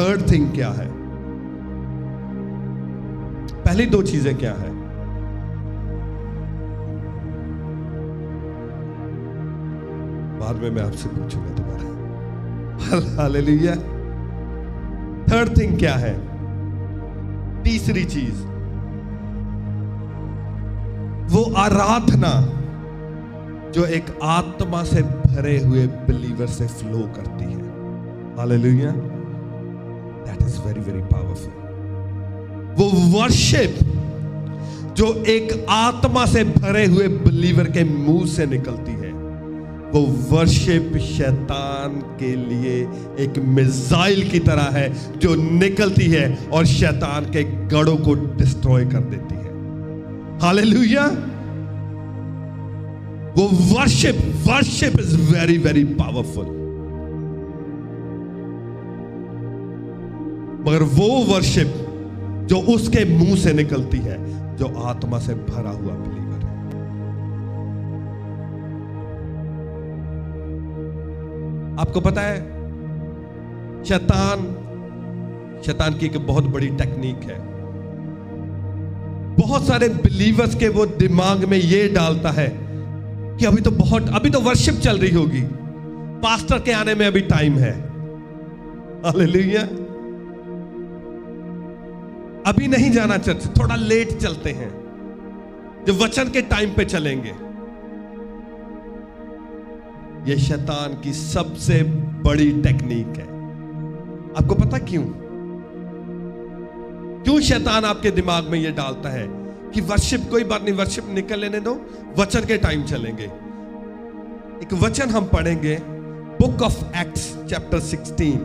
Third thing क्या है? पहली दो चीजें क्या है? बाद में मैं आपसे पूछूंगा दोबारा। हालेलुया। थर्ड थिंग क्या है? तीसरी चीज, वो आराधना जो एक आत्मा से भरे हुए बिलीवर से फ्लो करती है। Hallelujah. That is very very powerful. वो वर्शिप जो एक आत्मा से भरे हुए बिलीवर के मुंह से निकलती है, वो वर्शिप शैतान के लिए एक मिसाइल की तरह है जो निकलती है और शैतान के गढ़ों को डिस्ट्रॉय कर देती है। हालेलुया। वो worship is very very powerful. मगर वो वर्शिप जो उसके मुंह से निकलती है, जो आत्मा से भरा हुआ बिलीवर है। आपको पता है शैतान की एक बहुत बड़ी टेक्निक है। बहुत सारे बिलीवर्स के वो दिमाग में ये डालता है कि अभी तो वर्शिप चल रही होगी, पास्टर के आने में अभी टाइम है। हालेलुया। अभी नहीं जाना चर्च, थोड़ा लेट चलते हैं, जब वचन के टाइम पे चलेंगे। यह शैतान की सबसे बड़ी टेक्निक है। आपको पता क्यों शैतान आपके दिमाग में यह डालता है कि वर्शिप, कोई बात नहीं, वर्शिप निकल लेने दो, वचन के टाइम चलेंगे। एक वचन हम पढ़ेंगे, बुक ऑफ एक्ट्स चैप्टर 16,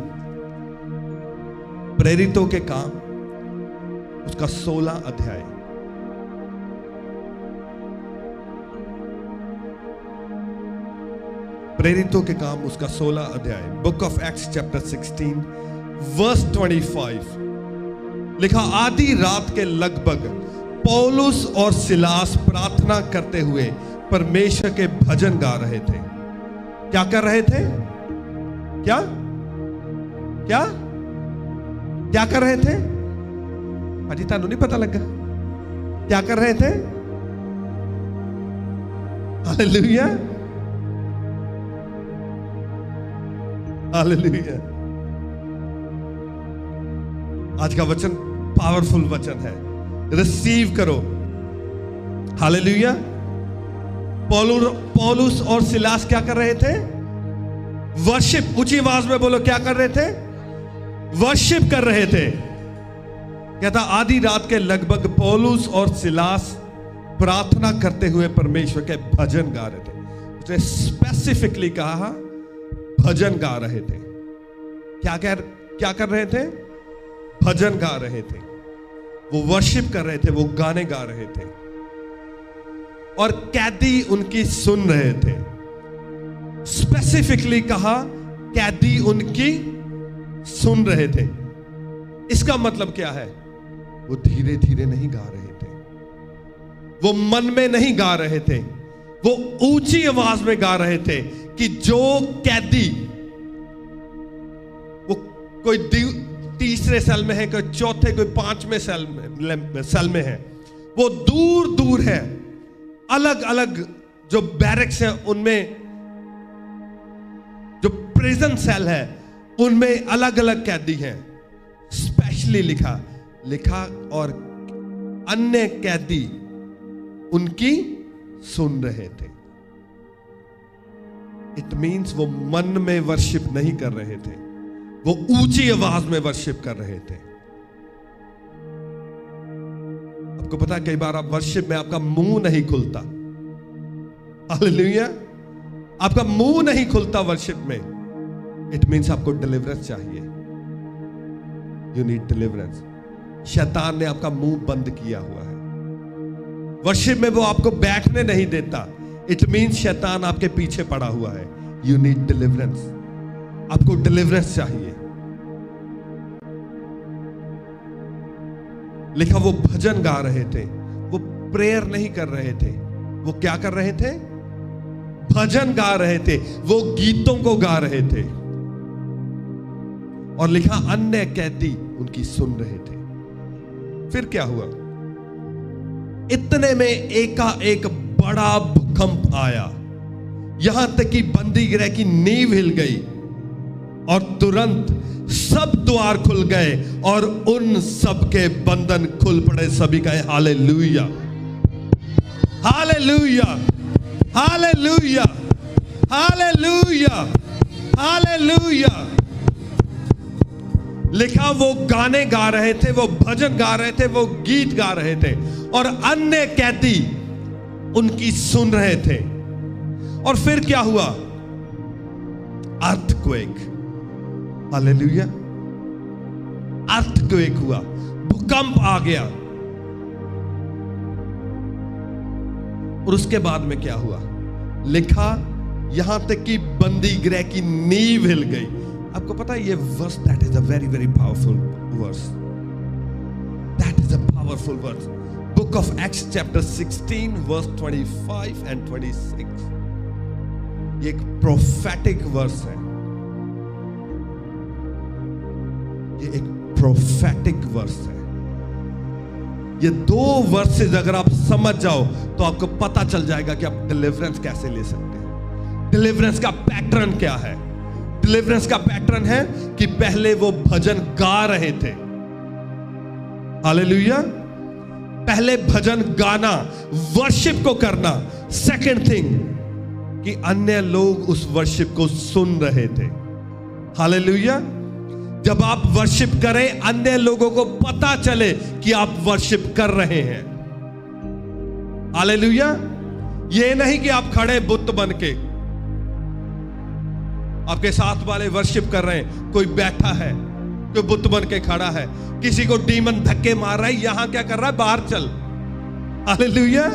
प्रेरितों के काम, उसका 16 अध्याय। प्रेरितों के काम उसका 16 अध्याय, book of Acts chapter 16 verse 25 लिखा, आधी रात के लगभग पौलुस और सिलास प्रार्थना करते हुए परमेश्वर के भजन गा रहे थे। क्या कर रहे थे? क्या क्या क्या कर रहे थे? अजी तानू नहीं पता लगा क्या कर रहे थे? हालेलुया। हालेलुया। आज का वचन पावरफुल वचन है, रिसीव करो। हालेलुया। पौलुस और सिलास क्या कर रहे थे? वर्शिप। ऊंची आवाज में बोलो, क्या कर रहे थे? वर्शिप कर रहे थे। कहता आधी रात के लगभग पौलुस और सिलास प्रार्थना करते हुए परमेश्वर के भजन गा रहे थे। उसने स्पेसिफिकली कहा भजन गा रहे थे। क्या कर रहे थे? भजन गा रहे थे। वो वर्शिप कर रहे थे, वो गाने गा रहे थे, और कैदी उनकी सुन रहे थे। स्पेसिफिकली कहा कैदी उनकी सुन रहे थे। इसका मतलब क्या है? वो धीरे धीरे नहीं गा रहे थे, वो मन में नहीं गा रहे थे, वो ऊंची आवाज में गा रहे थे कि जो कैदी, वो कोई तीसरे सेल में है, कोई चौथे, कोई पांचवें सेल में है, वो दूर दूर है। अलग अलग जो बैरक्स हैं उनमें, जो प्रिजन सेल है उनमें अलग अलग कैदी हैं। स्पेशली लिखा और अन्य कैदी उनकी सुन रहे थे। इट मीन्स वो मन में वर्शिप नहीं कर रहे थे, वो ऊंची आवाज में वर्शिप कर रहे थे। आपको पता है कई बार आप वर्शिप में आपका मुंह नहीं खुलता। हालेलुया। आपका मुंह नहीं खुलता वर्शिप में। इट मीन्स आपको डिलीवरेंस चाहिए। You need deliverance. शैतान ने आपका मुंह बंद किया हुआ है। वर्शिप में वो आपको बैठने नहीं देता। इट मीन्स शैतान आपके पीछे पड़ा हुआ है। You need deliverance. आपको डिलीवरेंस चाहिए। लिखा वो भजन गा रहे थे, वो प्रेयर नहीं कर रहे थे। वो क्या कर रहे थे? भजन गा रहे थे। वो गीतों को गा रहे थे। और लिखा अन्य कैदी उनकी सुन रहे थे। फिर क्या हुआ? इतने में एकाएक बड़ा भूकंप आया, यहां तक कि बंदी गृह की नींव हिल गई और तुरंत सब द्वार खुल गए और उन सब के बंधन खुल पड़े। सभी कहे hallelujah, hallelujah, hallelujah, hallelujah, hallelujah. लिखा वो गाने गा रहे थे, वो भजन गा रहे थे, वो गीत गा रहे थे और अन्य कैदी उनकी सुन रहे थे। और फिर क्या हुआ? अर्थक्वेक, हालेलुया, अर्थक्वेक हुआ, भूकंप आ गया। और उसके बाद में क्या हुआ? लिखा यहां तक कि बंदी गृह की नींव हिल गई। आपको पता है ये verse, that is a very very powerful verse, that is a powerful verse. Book of Acts chapter 16 verse 25 and 26, ये एक प्रोफेटिक वर्स है, ये एक प्रोफेटिक वर्स है। ये दो वर्सेस अगर आप समझ जाओ तो आपको पता चल जाएगा कि आप डिलीवरेंस कैसे ले सकते हैं। डिलीवरेंस का पैटर्न क्या है? डिलीवरेंस का पैटर्न है कि पहले वो भजन गा रहे थे, हालेलुया, पहले भजन गाना, वर्शिप को करना। सेकंड थिंग कि अन्य लोग उस वर्शिप को सुन रहे थे, हालेलुया। जब आप वर्शिप करें, अन्य लोगों को पता चले कि आप वर्शिप कर रहे हैं, हालेलुया। ये नहीं कि आप खड़े बुत बन के, आपके साथ वाले वर्शिप कर रहे हैं, कोई बैठा है, कोई बुत बन के खड़ा है, किसी को डीमन धक्के मार रहा है, यहां क्या कर रहा है? बाहर चल, हालेलुया।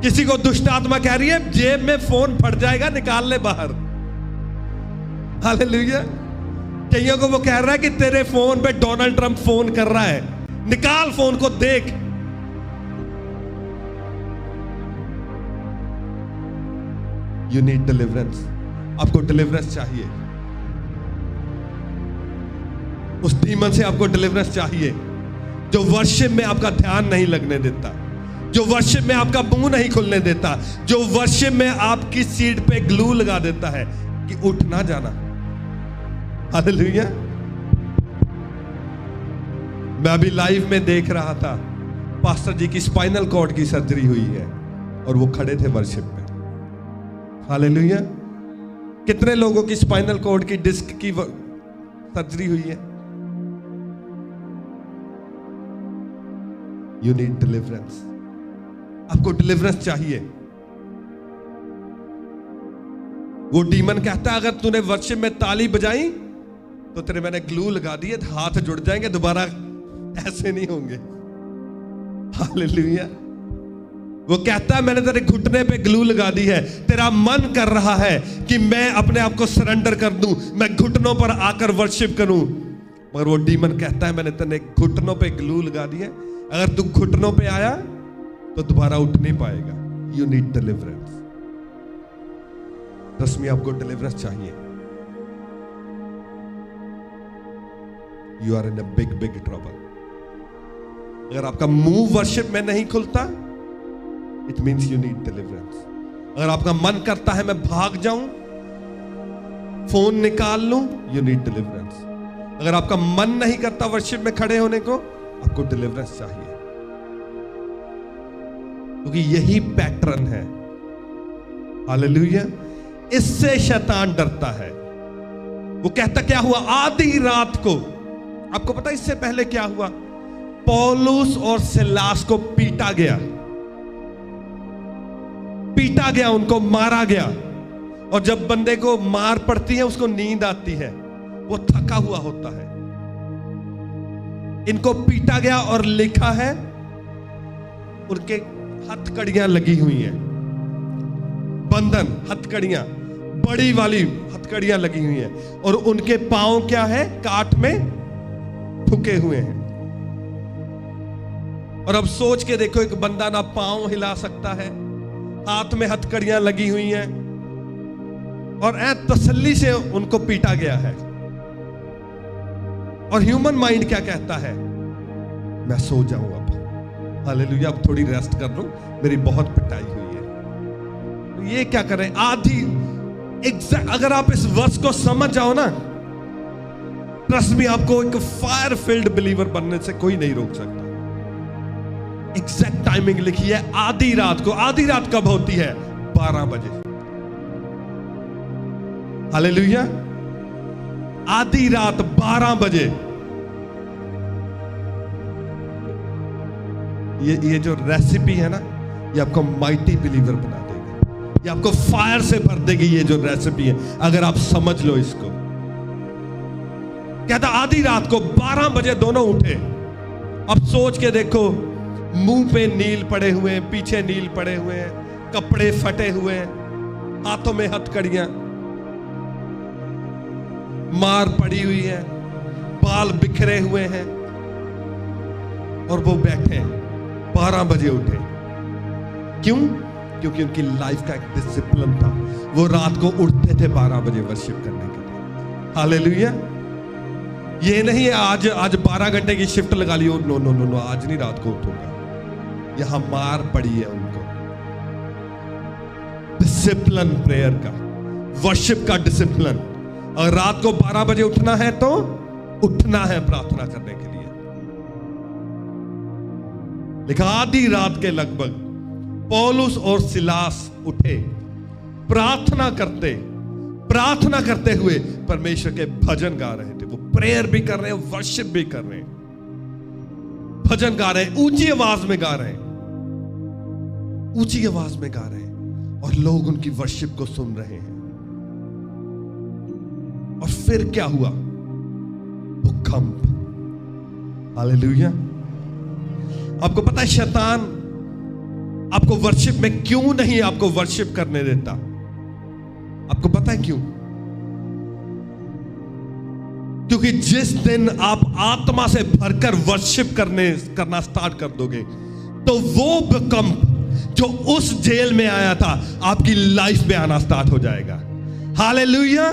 किसी को दुष्ट आत्मा कह रही है जेब में फोन फट जाएगा, निकाल ले बाहर, हालेलुया। कईयों को वो कह रहा है कि तेरे फोन पे डोनाल्ड ट्रंप फोन कर रहा है, निकाल फोन को, देख। यू नीड डिलीवरेंस, आपको डिलीवरेंस चाहिए, उस डीमन से आपको डिलीवरेंस चाहिए जो वर्शिप में आपका ध्यान नहीं लगने देता, जो वर्शिप में आपका मुंह नहीं खुलने देता, जो वर्शिप में आपकी सीट पे ग्लू लगा देता है कि उठ ना जाना, हालेलुया। मैं अभी लाइव में देख रहा था, पास्टर जी की स्पाइनल कॉर्ड की सर्जरी हुई है और वो खड़े थे वर्शिप में, हालेलुया। कितने लोगों की स्पाइनल कॉर्ड की डिस्क की सर्जरी हुई है? यू नीड डिलीवरेंस, आपको डिलीवरेंस चाहिए। वो डीमन कहता है अगर तूने वर्शिप में ताली बजाई तो तेरे मैंने ग्लू लगा दिए, हाथ जुड़ जाएंगे, दोबारा ऐसे नहीं होंगे, हालेलुया। वो कहता है मैंने तेरे घुटने पे ग्लू लगा दी है, तेरा मन कर रहा है कि मैं अपने आप को सरेंडर कर दूं, मैं घुटनों पर आकर वर्शिप करूं, मगर वो डीमन कहता है मैंने तेरे घुटनों पे ग्लू लगा दी है, अगर तू घुटनों पे आया तो दोबारा उठ नहीं पाएगा। यू नीड डिलीवरेंस, रस्मी आपको डिलीवरेंस चाहिए। You are in a big big trouble. अगर आपका मुंह वर्शिप में नहीं खुलता, it means you need deliverance. अगर आपका मन करता है मैं भाग जाऊं, फोन निकाल लूं, यू नीड डिलीवरेंस। अगर आपका मन नहीं करता वर्शिप में खड़े होने को, आपको डिलीवरेंस चाहिए, क्योंकि यही पैटर्न है, हालेलुया। इससे शैतान डरता है। वो कहता क्या हुआ आधी रात को, आपको पता है इससे पहले क्या हुआ? पौलुस और सिलास को पीटा गया, पीटा गया, उनको मारा गया। और जब बंदे को मार पड़ती है उसको नींद आती है, वो थका हुआ होता है। इनको पीटा गया और लिखा है उनके हथकड़ियां लगी हुई हैं, बंधन, हथकड़ियां, बड़ी वाली हथकड़ियां लगी हुई हैं, और उनके पांव क्या है? काट में ठुके हुए हैं। और अब सोच के देखो, एक बंदा ना पांव हिला सकता है, हाथ में हथकड़ियां लगी हुई हैं, और तसल्ली से उनको पीटा गया है। और ह्यूमन माइंड क्या कहता है? मैं सो जाऊं अब, हालेलुया, अब थोड़ी रेस्ट कर लूं, मेरी बहुत पिटाई हुई है। ये क्या करें? आधी एग्जैक्ट, अगर आप इस वर्स को समझ जाओ ना, ट्रस्ट मी, आपको एक फायर फील्ड बिलीवर बनने से कोई नहीं रोक सकता। एग्जैक्ट टाइमिंग लिखी है, आधी रात को। आधी रात कब होती है? 12 बजे। हालेलुया, आधी रात 12 बजे। ये जो रेसिपी है ना, ये आपको माइटी बिलीवर बना देगी, ये आपको फायर से भर देगी। ये जो रेसिपी है, अगर आप समझ लो इसको। कहता आधी रात को 12 बजे दोनों उठे। अब सोच के देखो, मुंह पे नील पड़े हुए हैं, पीछे नील पड़े हुए हैं, कपड़े फटे हुए हैं, हाथों में हथकड़ियां, मार पड़ी हुई है, बाल बिखरे हुए हैं, और वो बैठे 12 बजे उठे। क्यों? क्योंकि उनकी लाइफ का एक डिसिप्लिन था। वो रात को उठते थे 12 बजे वर्शिप करने के लिए। हालेलुया। ये नहीं है आज 12 घंटे की शिफ्ट लगा ली हो, नो नो नो नो, आज नहीं, रात को उठूंगा। यहां मार पड़ी है उनको, डिसिप्लिन प्रेयर का, वर्शिप का डिसिप्लिन। और रात को 12 बजे उठना है तो उठना है प्रार्थना करने के लिए। लिखा आधी रात के लगभग पौलुस और सिलास उठे, प्रार्थना करते हुए परमेश्वर के भजन गा रहे थे। वो प्रेयर भी कर रहे हैं, वर्शिप भी कर रहे हैं, भजन गा रहे हैं, ऊंची आवाज में गा रहे हैं, ऊंची आवाज में गा रहे हैं, और लोग उनकी वर्शिप को सुन रहे हैं। और फिर क्या हुआ? भूकंप। हालेलुया। आपको पता है शैतान आपको वर्शिप में क्यों नहीं आपको वर्शिप करने देता? आपको पता है क्यों? क्योंकि जिस दिन आप आत्मा से भरकर वर्शिप करना स्टार्ट कर दोगे, तो वो भूकंप जो उस जेल में आया था आपकी लाइफ में आना स्टार्ट हो जाएगा। हालेलुया।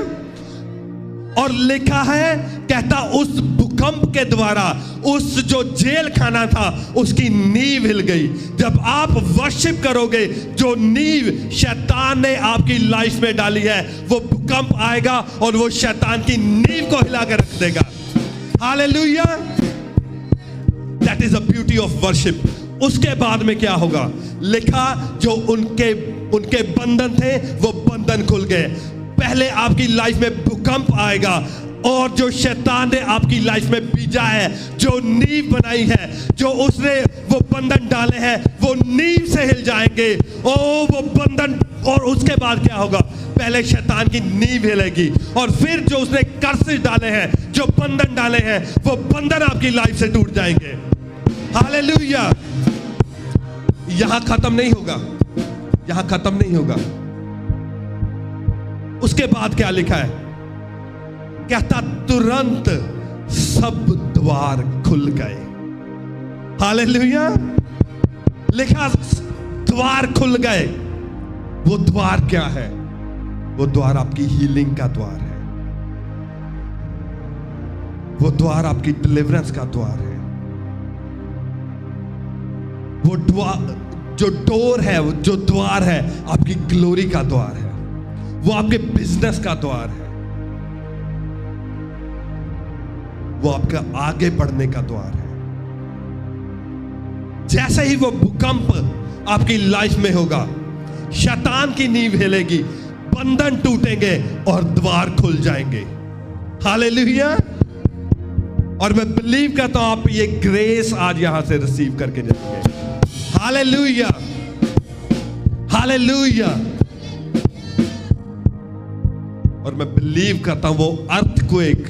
और लिखा है, कहता उस भूकंप के द्वारा उस जो जेल खाना था उसकी नींव हिल गई। जब आप वर्शिप करोगे, जो नींव शैतान ने आपकी लाइफ में डाली है, वो भूकंप आएगा और वो शैतान की नींव को हिला कर रख देगा। Hallelujah. That is the beauty of worship. उसके बाद में क्या होगा? लिखा जो उनके बंधन थे वो बंधन खुल गए। पहले आपकी लाइफ में भूकंप आएगा, और जो शैतान ने आपकी लाइफ में बीजा है, जो नींव बनाई है, जो उसने वो बंधन डाले हैं, वो नींव से हिल जाएंगे। ओ वो बंधन। और उसके बाद क्या होगा? पहले शैतान की नींव हिलेगी, और फिर जो उसने कर्सेस डाले हैं, जो बंधन डाले हैं, वो बंधन आपकी लाइफ से टूट जाएंगे। हालेलुया। यहां खत्म नहीं होगा, यहां खत्म नहीं होगा। उसके बाद क्या लिखा है? कहता तुरंत सब द्वार खुल गए। हालेलुया। लिखा द्वार खुल गए। वो द्वार क्या है? वो द्वार आपकी हीलिंग का द्वार है, वो द्वार आपकी डिलीवरेंस का द्वार है, वो द्वार जो डोर है, जो द्वार है आपकी ग्लोरी का द्वार है, वो आपके बिजनेस का द्वार है, वो आपका आगे बढ़ने का द्वार है। जैसे ही वो भूकंप आपकी लाइफ में होगा, शैतान की नींव हिलेगी, बंधन टूटेंगे और द्वार खुल जाएंगे। हालेलुया। और मैं बिलीव करता हूं आप ये ग्रेस आज यहां से रिसीव करके जाएंगे। हालेलुया। हालेलुया। और मैं बिलीव करता हूं वो अर्थक्वेक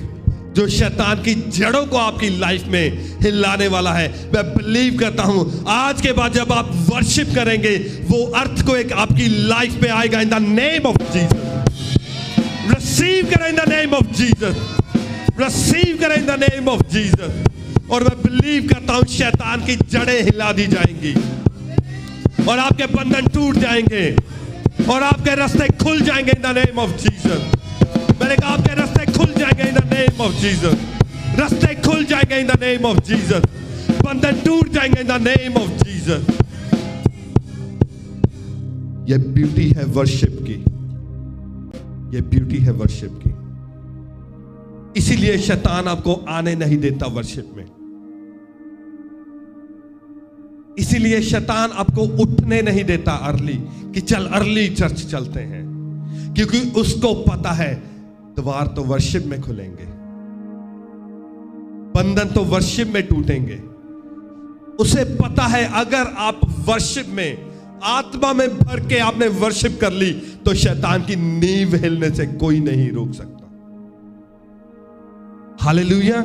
जो शैतान की जड़ों को आपकी लाइफ में हिलाने वाला है, मैं बिलीव करता हूं आज के बाद जब आप वर्शिप करेंगे, वो अर्थक्वेक आपकी लाइफ में आएगा। In the name of Jesus receive करें, in the name of Jesus receive करें, in the name of Jesus. और मैं बिलीव करता हूं शैतान की जड़ें हिला दी जाएंगी और आपके बंधन टूट जाएंगे और आपके रास्ते खुल जाएंगे इन द नेम ऑफ जीसस। मैंने कहा आपके रास्ते खुल जाएंगे इन द नेम ऑफ जीसस। रास्ते खुल जाएंगे इन द नेम ऑफ जीसस, बंधन टूट जाएंगे इन द नेम ऑफ जीसस। ये ब्यूटी है वर्शिप की, ये ब्यूटी है वर्शिप की। इसीलिए शैतान आपको आने नहीं देता वर्शिप में, इसीलिए शैतान आपको उठने नहीं देता अर्ली कि चल अर्ली चर्च चलते हैं, क्योंकि उसको पता है द्वार तो वर्शिप में खुलेंगे, बंधन तो वर्शिप में टूटेंगे। उसे पता है अगर आप वर्शिप में आत्मा में भर के आपने वर्शिप कर ली तो शैतान की नींव हिलने से कोई नहीं रोक सकता। हालेलुया।